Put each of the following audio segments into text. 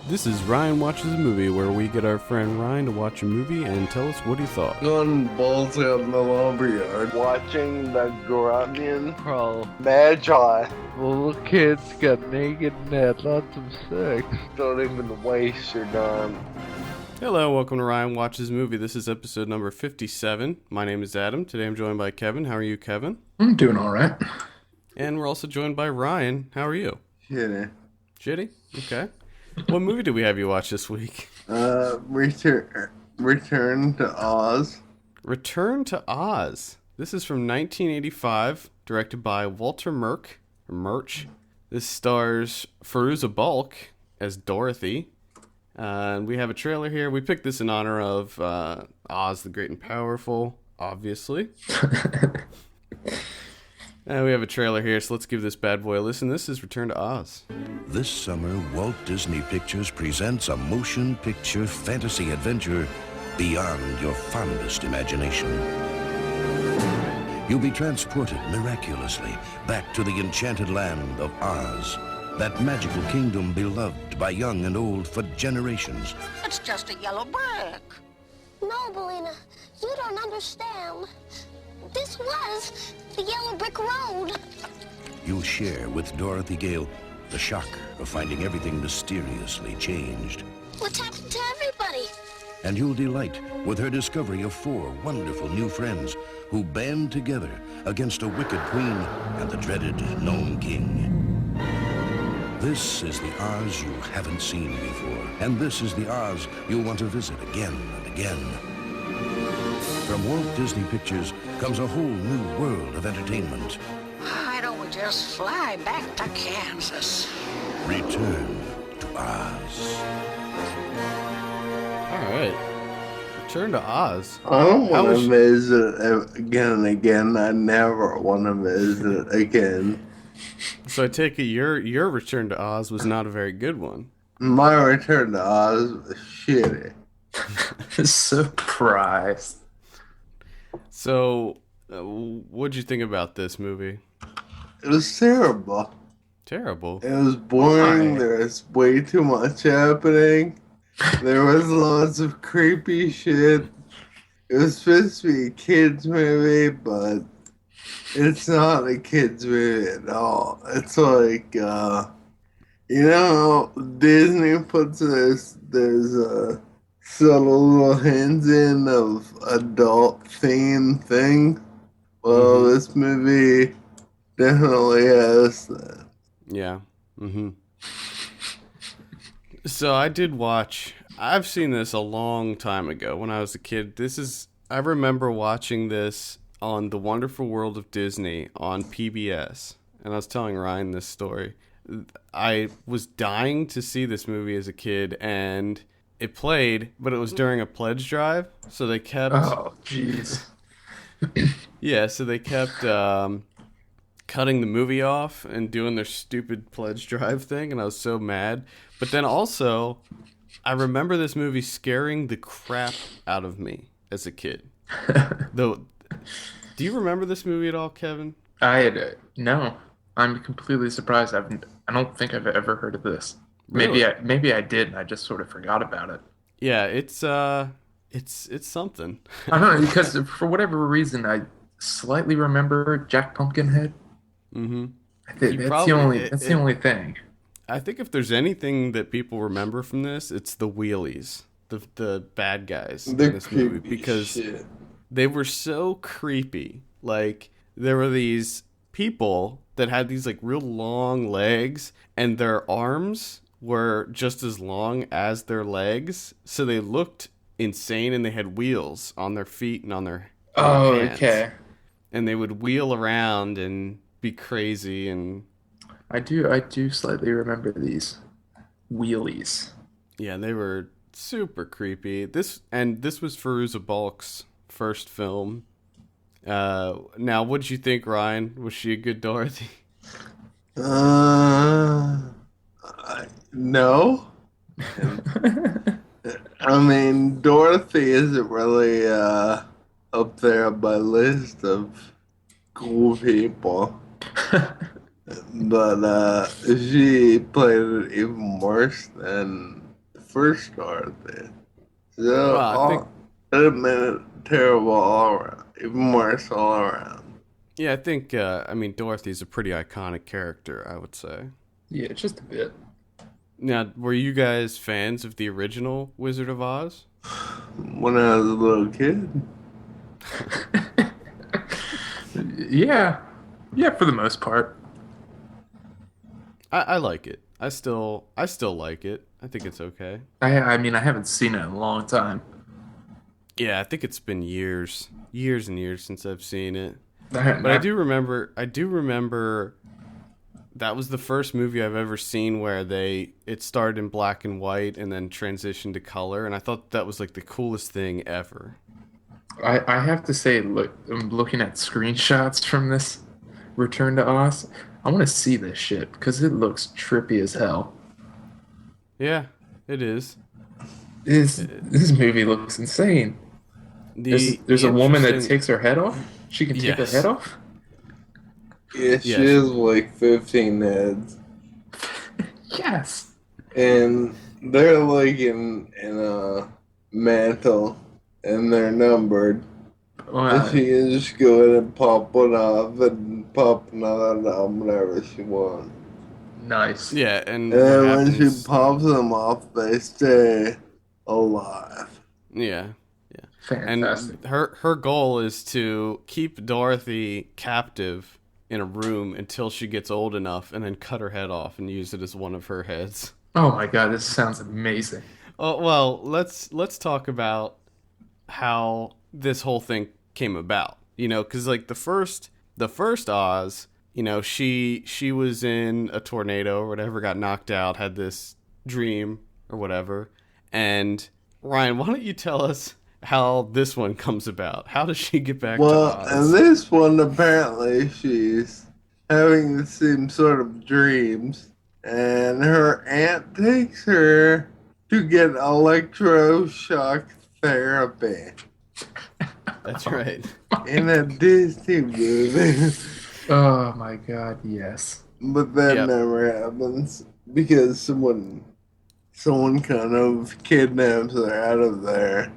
This is Ryan Watches a Movie, where we get our friend Ryan to watch a movie and tell us what he thought. Going balls out in the lumberyard, watching the Grunion Pro Magi. Little kids got naked and had lots of sex. Don't even waste your time. Hello, welcome to Ryan Watches a Movie. This is episode number 57. My name is Adam. Today I'm joined by Kevin. How are you, Kevin? I'm doing all right. And we're also joined by Ryan. How are you? Shitty. Shitty? Okay. What movie did we have you watch this week? Return to Oz. Return to Oz. This is from 1985, directed by Walter Murch. This stars Fairuza Balk as Dorothy. And we have a trailer here. We picked this in honor of Oz the Great and Powerful, obviously. And we have a trailer here, so let's give this bad boy a listen. This is Return to Oz. This summer, Walt Disney Pictures presents a motion picture fantasy adventure beyond your fondest imagination. You'll be transported miraculously back to the enchanted land of Oz, that magical kingdom beloved by young and old for generations. It's just a yellow brick. No, Belina, you don't understand. This was the yellow brick road. You'll share with Dorothy Gale the shock of finding everything mysteriously changed. What's happened to everybody? And you'll delight with her discovery of 4 wonderful new friends who band together against a wicked queen and the dreaded Gnome King. This is the Oz you haven't seen before, and this is the Oz you'll want to visit again and again. From Walt Disney Pictures comes a whole new world of entertainment. Why don't we just fly back to Kansas? Return to Oz. All right. Return to Oz. I don't want to visit again and again. I never want to visit again. So I take it your Return to Oz was not a very good one. My Return to Oz was shitty. Surprise. So, what'd you think about this movie? It was terrible. Terrible. It was boring. Why? There was way too much happening. There was lots of creepy shit. It was supposed to be a kid's movie, but it's not a kid's movie at all. It's like, Disney puts there's subtle little hints in of adult theme thing. Well, this movie definitely has that. Yeah. Mm-hmm. So I've seen this a long time ago when I was a kid. I remember watching this on The Wonderful World of Disney on PBS. And I was telling Ryan this story. I was dying to see this movie as a kid, and it played, but it was during a pledge drive. So they kept... Oh, jeez. Yeah, so they kept cutting the movie off and doing their stupid pledge drive thing, and I was so mad. But then also, I remember this movie scaring the crap out of me as a kid. Do you remember this movie at all, Kevin? No. I'm completely surprised. I don't think I've ever heard of this. Really? Maybe I did, and I just sort of forgot about it. Yeah, it's something. I don't know, because for whatever reason, I slightly remember Jack Pumpkinhead. Mm-hmm. That's the only thing. I think if there's anything that people remember from this, it's the wheelies, the bad guys in this movie, because they were so creepy. Like, there were these people that had these like real long legs, and their arms were just as long as their legs, so they looked insane, and they had wheels on their feet and on their hands. Okay. And they would wheel around and be crazy, and I do slightly remember these wheelies. yeah, they were super creepy. This was Fairuza Balk's first film. Now, what did you think, Ryan? Was she a good Dorothy? No. I mean, Dorothy isn't really up there on my list of cool people. But she played it even worse than first Dorothy. Well, So I think it made it terrible all around, even worse all around. yeah, I think I mean Dorothy's a pretty iconic character, I would say. Yeah, just a bit. Now, were you guys fans of the original Wizard of Oz? When I was a little kid, Yeah. Yeah, for the most part. I like it. I still like it. I think it's okay. I mean, I haven't seen it in a long time. Yeah, I think it's been years and years since I've seen it. But But I do remember that was the first movie I've ever seen where it started in black and white and then transitioned to color, and I thought that was like the coolest thing ever. I have to say, look, I'm looking at screenshots from this Return to Oz. I want to see this shit because it looks trippy as hell. Yeah, it is. This movie looks insane. There's a woman that takes her head off. She can take her head off. yeah, she has like 15 heads, Yes. and they're like in a mantle, and they're numbered. And she can just go in and pop one off and pop another on whenever she wants. Nice. Yeah, and And when she pops them off, they stay alive. yeah. Fantastic. And her goal is to keep Dorothy captive in a room until she gets old enough and then cut her head off and use it as one of her heads. Oh my god, this sounds amazing. Oh, well, let's talk about how this whole thing came about. You know, cuz like the first Oz, you know, she was in a tornado or whatever, got knocked out, had this dream or whatever. And Ryan, why don't you tell us how this one comes about? How does she get back to Oz? And this one, apparently, she's having the same sort of dreams, and her aunt takes her to get electroshock therapy. That's right. In a Disney movie. Oh my god, yes. But that never happens because someone kind of kidnaps her out of there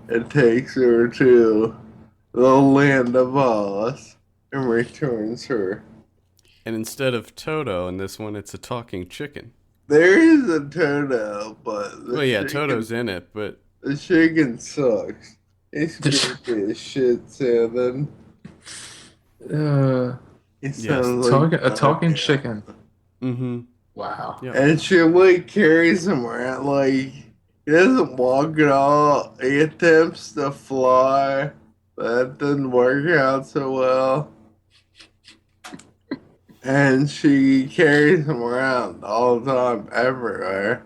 and takes her to the land of Oz and returns her. And instead of Toto in this one, it's a talking chicken. There is a Toto, but Well, yeah, Toto's in it, but the chicken sucks. It's creepy as shit, Shannon. It sounds like a talking chicken. mm-hmm. Wow. Yep. And she like carries him around like he doesn't walk at all. He attempts to fly, but that didn't work out so well. And she carries him around all the time, everywhere.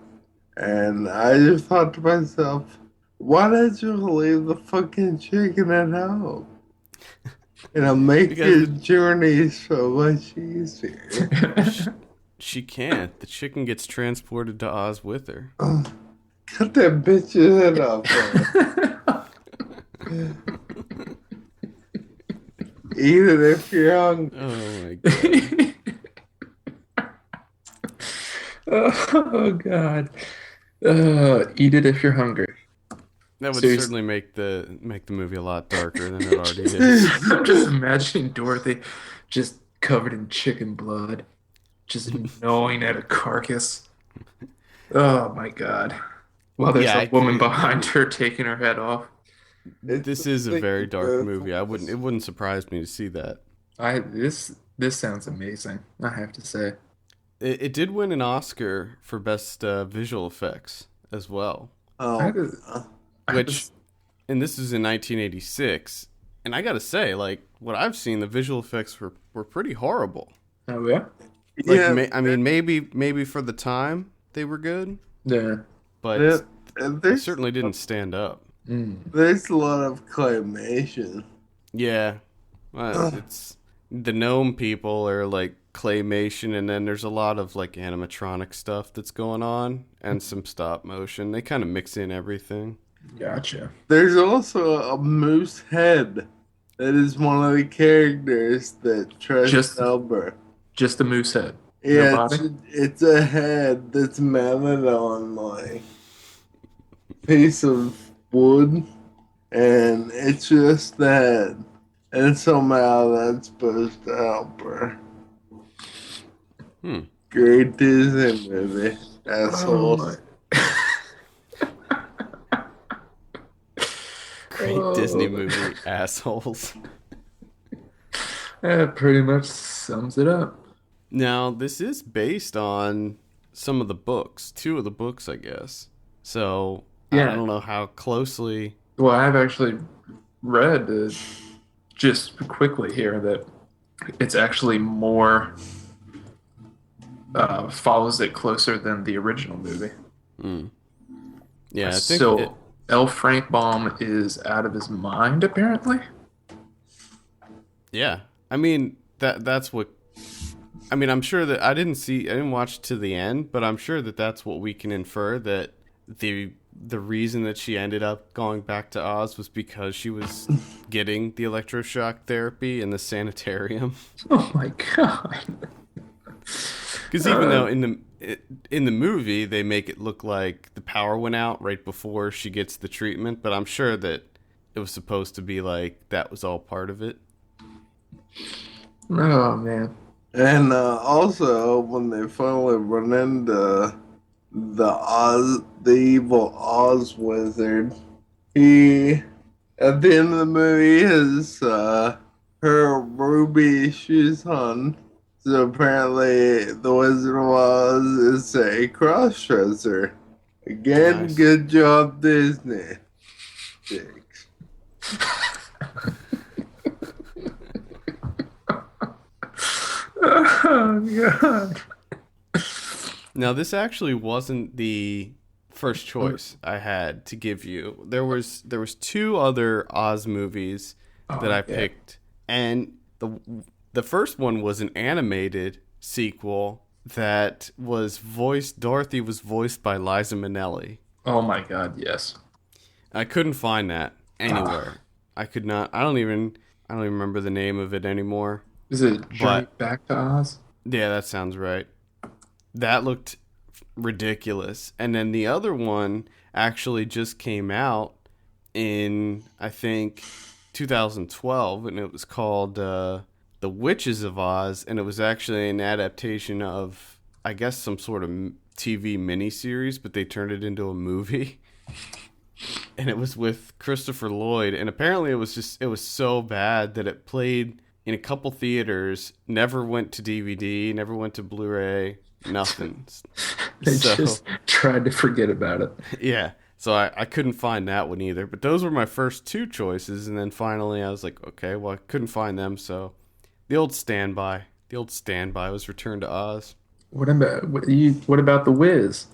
And I just thought to myself, why did you leave the fucking chicken at home? It'll make your journey so much easier. She can't. The chicken gets transported to Oz with her. Cut that bitch's head off. Eat it if you're hungry. Oh my god. Oh god. Eat it if you're hungry. That would Seriously. certainly make the movie a lot darker than it already is. I'm just imagining Dorothy just covered in chicken blood, just gnawing at a carcass. Oh my god. While there's a woman behind her taking her head off. This is a very dark movie. It wouldn't surprise me to see that. This sounds amazing, I have to say. It did win an Oscar for best visual effects as well. And this is in 1986, and I gotta say, like, what I've seen, the visual effects were pretty horrible. Oh yeah? Like, I mean, maybe for the time they were good. Yeah. But they certainly didn't stand up. There's a lot of claymation. Yeah. It's the gnome people are like claymation, and then there's a lot of like animatronic stuff that's going on and some stop motion. They kind of mix in everything. Gotcha. There's also a moose head that is one of the characters that tries to help her. Just a moose head. Yeah, it's a head that's mounted on like piece of wood, and it's just that, and somehow that's supposed to help her. Great Disney movie, assholes. Great Disney movie, assholes. That pretty much sums it up. Now, this is based on some of the books, 2 of the books, I guess. So, yeah. I don't know how closely... Well, I've actually read, just quickly here, that it's actually more... follows it closer than the original movie. Yeah, I think so. L. Frank Baum is out of his mind, apparently. Yeah, I mean that's what. I mean, I'm sure that I didn't watch to the end, but I'm sure that that's what we can infer, that the reason that she ended up going back to Oz was because she was getting the electroshock therapy in the sanitarium. Oh my god. Because even though in the movie they make it look like the power went out right before she gets the treatment, but I'm sure that it was supposed to be like that was all part of it. Oh man. And also when they finally run into the evil Oz wizard, he at the end of the movie has her ruby shoes on. So apparently the Wizard of Oz is a cross-dresser. Again, nice. Good job, Disney. Thanks. Oh, God. Now, this actually wasn't the first choice I had to give you. There was 2 other Oz movies that I picked, and the first one was an animated sequel that was Dorothy was voiced by Liza Minnelli. Oh my god, yes. I couldn't find that anywhere. I could not. I don't even remember the name of it anymore. Is it Journey Back to Oz? Yeah, that sounds right. That looked ridiculous. And then the other one actually just came out in, I think, 2012, and it was called The Witches of Oz, and it was actually an adaptation of, I guess, some sort of TV miniseries, but they turned it into a movie. And it was with Christopher Lloyd, and apparently it was so bad that it played in a couple theaters, never went to DVD, never went to Blu-ray, nothing. They just tried to forget about it. Yeah. So I couldn't find that one either. But those were my first 2 choices, and then finally I was like, okay, well, I couldn't find them, so the old standby was Return to Oz. What about The Wiz?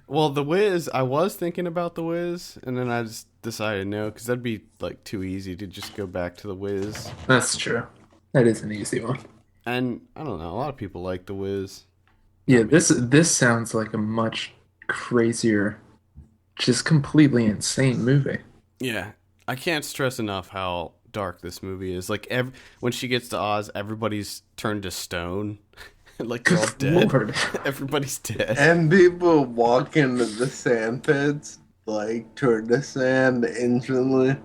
Well, The Wiz, I was thinking about The Wiz, and then I just decided no, because that'd be like too easy to just go back to The Wiz. That's true. That is an easy one. And I don't know, a lot of people like The Wiz. Yeah, this sounds like a much crazier, just completely insane movie. Yeah, I can't stress enough how dark this movie is. Like when she gets to Oz, everybody's turned to stone. Like they're all dead. Lord. Everybody's dead. And people walk into the sand pits, like turn to sand instantly,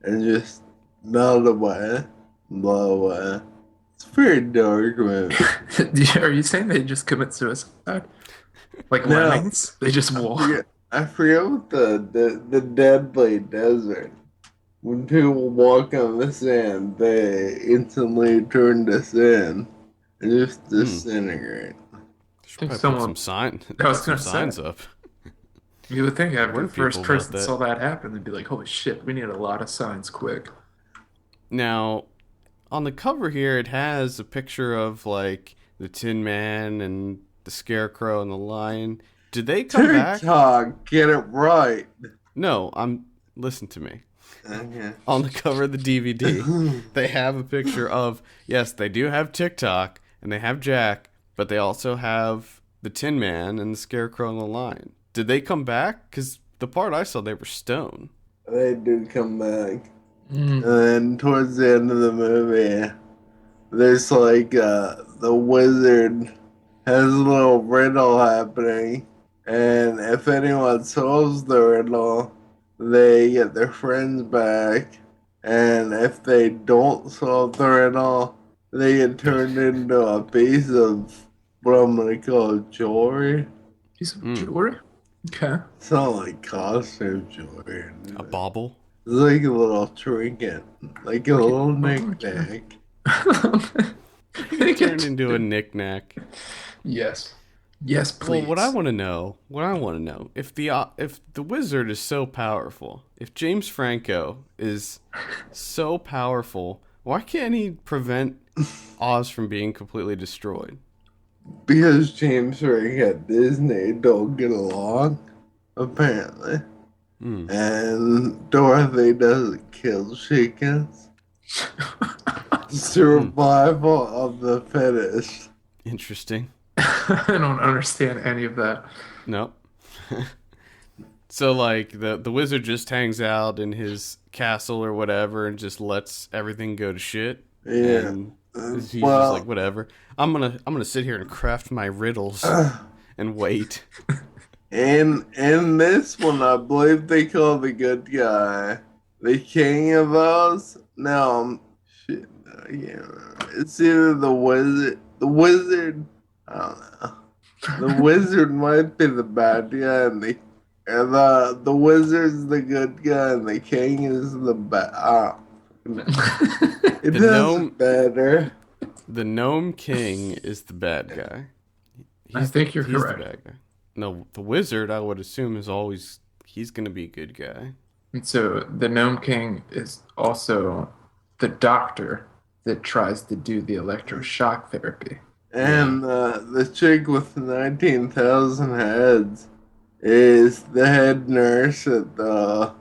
and just melt away. Blow away. It's very dark, man. Are you saying they just commit suicide? Like lemmings? They just walk? I forget what the deadly desert. When people walk on the sand, they instantly turn to sand and just disintegrate. Should probably put some signs up. You would think after the first person saw that happen, they'd be like, holy shit, we need a lot of signs quick. Now, on the cover here, it has a picture of like the Tin Man and the Scarecrow and the Lion. Did they come back? TikTok, get it right. No, listen to me. Okay. On the cover of the DVD, they have a picture of, yes, they do have TikTok and they have Jack, but they also have the Tin Man and the Scarecrow and the Lion. Did they come back? Because the part I saw, they were stone. They did come back. And then towards the end of the movie, there's like the wizard has a little riddle happening, And if anyone solves the riddle, they get their friends back. And if they don't solve the riddle, they get turned into a piece of what I'm going to call jewelry. Piece of jewelry? Okay. It's not like costume jewelry. A bauble? It's like a little trinket. Like a little knick-knack. You turned into a knick-knack. Yes. Yes, please. Well, what I want to know, if the wizard is so powerful, if James Franco is so powerful, why can't he prevent Oz from being completely destroyed? Because James Franco and Disney don't get along, apparently. And Dorothy doesn't kill chickens. Survival of the fittest. Interesting. I don't understand any of that. No. So, like, the wizard just hangs out in his castle or whatever and just lets everything go to shit. Yeah. And he's just like, whatever. I'm gonna sit here and craft my riddles and wait. In this one, I believe they call the good guy the King of Oz. No, shit, I can't remember. It's either the wizard. I don't know. The wizard might be the bad guy, and the wizard's the good guy, and the king is the bad. It doesn't matter. The Gnome King is the bad guy. I think you're he's correct. The bad guy. No, the wizard, I would assume, he's going to be a good guy. And so the Gnome King is also the doctor that tries to do the electroshock therapy. And the chick with 19,000 heads is the head nurse at the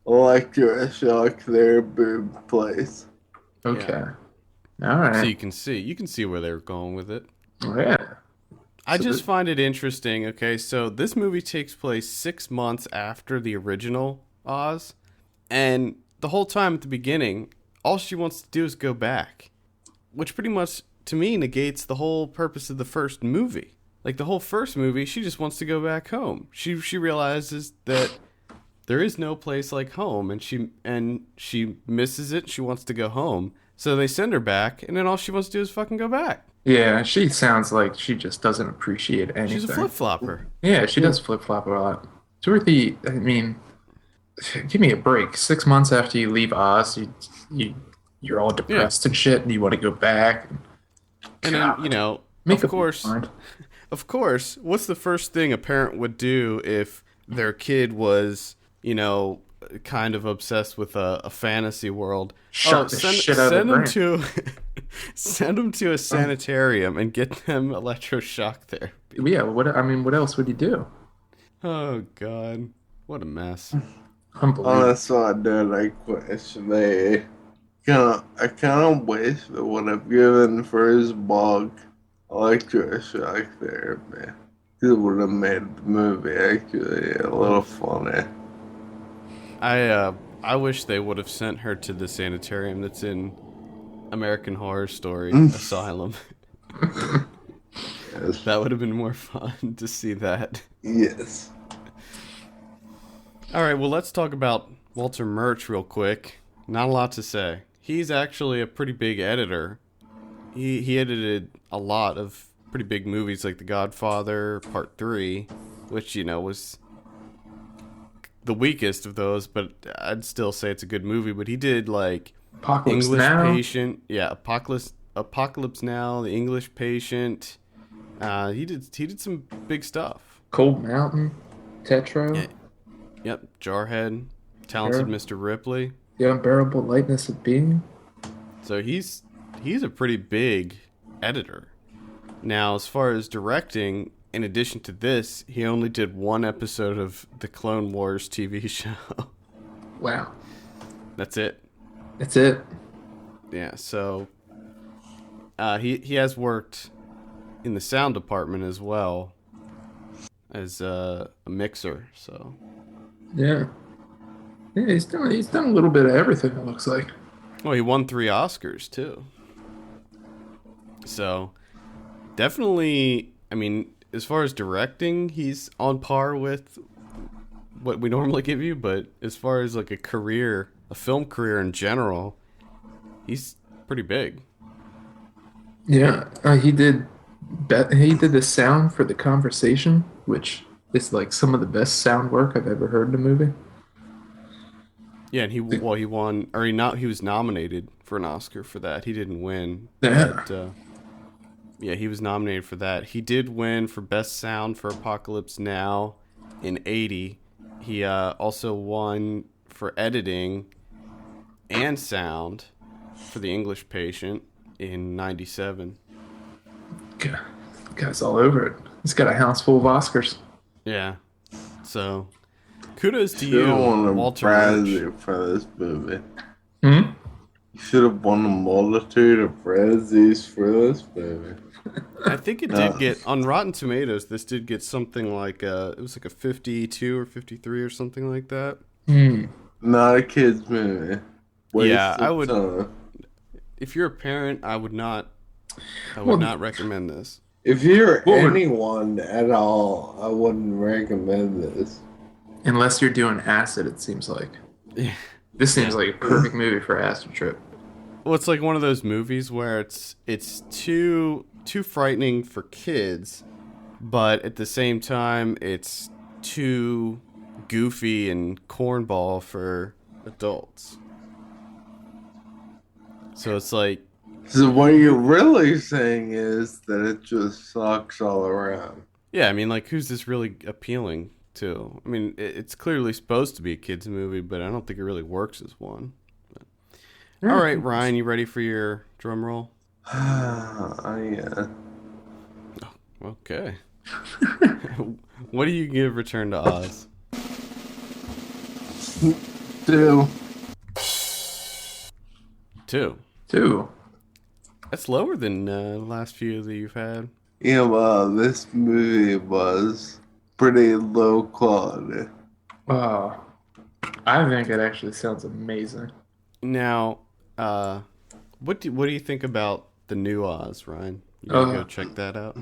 electroshock therapy place. Okay. All right. So you can see where they're going with it. Oh, yeah. I just find it interesting. Okay, so this movie takes place 6 months after the original Oz, and the whole time at the beginning, all she wants to do is go back, which pretty much, to me, negates the whole purpose of the first movie. Like, the whole first movie, she just wants to go back home. She realizes that there is no place like home, and she misses it. She wants to go home, so they send her back, and then all she wants to do is fucking go back. Yeah, she sounds like she just doesn't appreciate anything. She's a flip-flopper. Yeah, she does flip-flop a lot. Dorothy, I mean, give me a break. 6 months after you leave Oz, you're all depressed and shit, and you want to go back. And then, you know, of course, what's the first thing a parent would do if their kid was, you know, kind of obsessed with a fantasy world? Send them to a sanitarium and get them electroshock therapy. Yeah, what else would you do? Oh God, what a mess! Unbelievable. Oh, that's what I did. I kind of wish they would have given first bug electroshock therapy. It would have made the movie actually a little funny. I wish they would have sent her to the sanitarium that's in American Horror Story Asylum. Yes. That would have been more fun to see that. Yes. All right, well, let's talk about Walter Murch real quick. Not a lot to say. He's actually a pretty big editor. He edited a lot of pretty big movies like The Godfather Part 3, which, you know, was the weakest of those, but I'd still say it's a good movie. But he did, like, Apocalypse English Now. Patient. Yeah, Apocalypse Now, The English Patient. He did some big stuff. Cold Mountain, Tetro. Yeah. Yep, Jarhead, Talented Mr. Ripley. The Unbearable Lightness of Being. So he's a pretty big editor. Now, as far as directing, in addition to this, he only did one episode of the Clone Wars TV show. Wow. That's it. That's it. Yeah, so he has worked in the sound department as well as a mixer, so Yeah. Yeah, he's done a little bit of everything, it looks like. well, he won 3 Oscars too. So definitely, I mean, as far as directing, he's on par with what we normally give you, but as far as like a film career in general, he's pretty big. Yeah, he did the sound for The Conversation, which is like some of the best sound work I've ever heard in a movie. Yeah, and he won, or he was nominated for an Oscar for that. He didn't win. Yeah. But, yeah, he was nominated for that. He did win for Best Sound for Apocalypse Now in '80. He also won for editing and sound for The English Patient in '97. Guy's all over it. He's got a house full of Oscars. Yeah. So, kudos to you, Walter Murch. For this movie. Hmm? You should have won a multitude of Razzies for this movie. I think it did get, on Rotten Tomatoes, this did get something like it was like a 52 or 53 or something like that. Not a kid's movie. I would. Time. If you're a parent, I would not recommend this. If you're anyone at all, I wouldn't recommend this. Unless you're doing acid, it seems like. This seems like a perfect movie for acid trip. Well, it's like one of those movies where it's too frightening for kids, but at the same time, it's too goofy and cornball for adults. So it's like... So what you're really saying is that it just sucks all around. Yeah, I mean, like, who's this really appealing to? I mean, it's clearly supposed to be a kid's movie, but I don't think it really works as one. But... All right, Ryan, you ready for your drum roll? Yeah. Okay. What do you give Return to Oz? 2. 2. That's lower than the last few that you've had. Yeah, well, this movie was pretty low quality. Oh, I think it actually sounds amazing. Now, what do you think about the new Oz, Ryan? You gonna go check that out?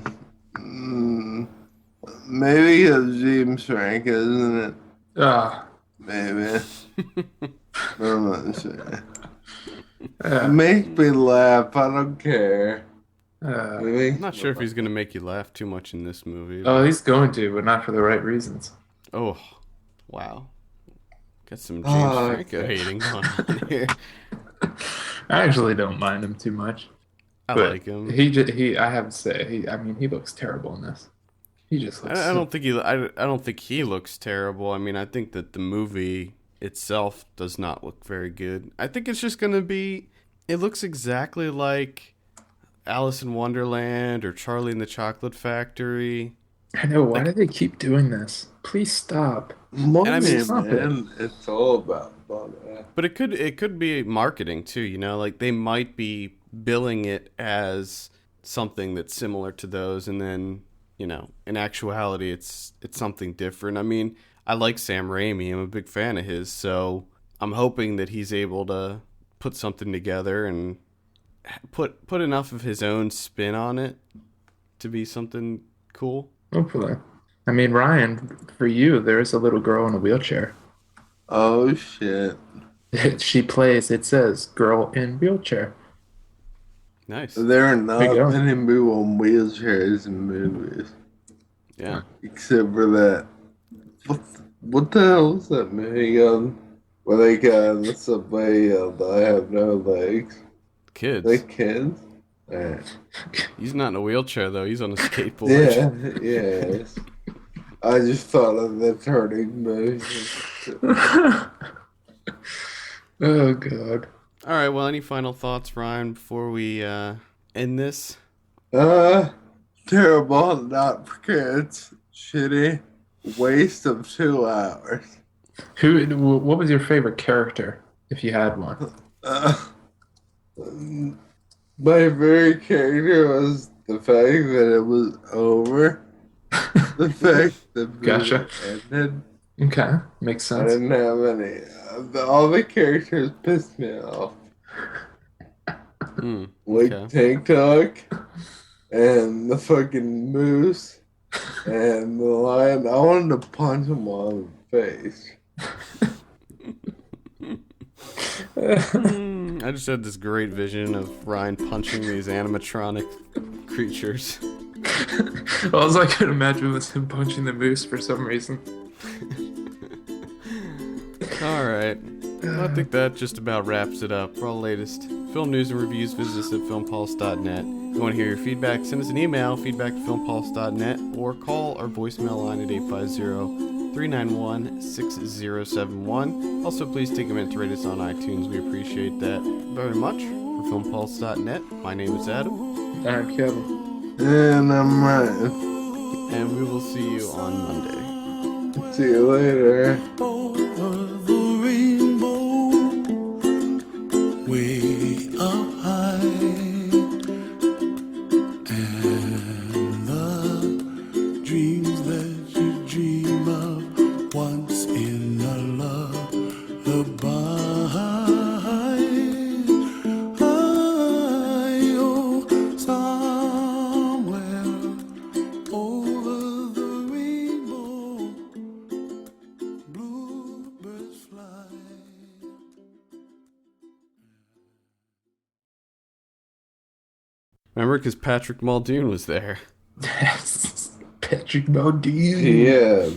Maybe it's James Frank, isn't it? Maybe. I'm not sure. Make me laugh. I don't care. I'm not sure if he's gonna make you laugh too much in this movie. Oh, he's going to, but not for the right reasons. Oh, wow. Got some James Franco hating on here. I actually don't mind him too much. I like him. I have to say, he looks terrible in this. He just looks. I don't think he looks terrible. I mean, I think that the movie itself does not look very good. I think it's just gonna be. It looks exactly like Alice in Wonderland or Charlie and the Chocolate Factory. I know. Why do they keep doing this? Please stop. Money, man. It's all about money. But it could be marketing too. You know, like they might be billing it as something that's similar to those, and then in actuality, it's something different. I mean, I like Sam Raimi. I'm a big fan of his, so I'm hoping that he's able to put something together and put enough of his own spin on it to be something cool. Hopefully. I mean, Ryan, for you, there is a little girl in a wheelchair. Oh, shit. She plays, it says, girl in wheelchair. Nice. There are not many people in wheelchairs in movies. Yeah. Except for that. What the hell is that movie where they got somebody that have no legs? Kids. They kids? Right. He's not in a wheelchair, though. He's on a skateboard. Yeah. I just thought of the turning movie. Oh, God. All right, well, any final thoughts, Ryan, before we end this? Terrible, not for kids. Shitty. Waste of 2 hours. What was your favorite character, if you had one? My favorite character was the fact that it was over. The fact that Gotcha. ended. Okay, makes sense. I didn't have any. All the characters pissed me off. Like okay. Tank Talk and the fucking moose. And the lion, I wanted to punch him on the face. I just had this great vision of Ryan punching these animatronic creatures. All I could imagine was him punching the moose for some reason. Alright. Well, I think that just about wraps it up. For all the latest film news and reviews, visit us at filmpulse.net. If you want to hear your feedback, send us an email, feedback@filmpulse.net, or call our voicemail line at 850-391-6071. Also, please take a minute to rate us on iTunes. We appreciate that very much. For filmpulse.net, my name is Adam. I'm Kevin. And I'm Ryan. And we will see you on Monday. See you later. Remember, because Patrick Muldoon was there. Yes, Patrick Muldoon. Yeah.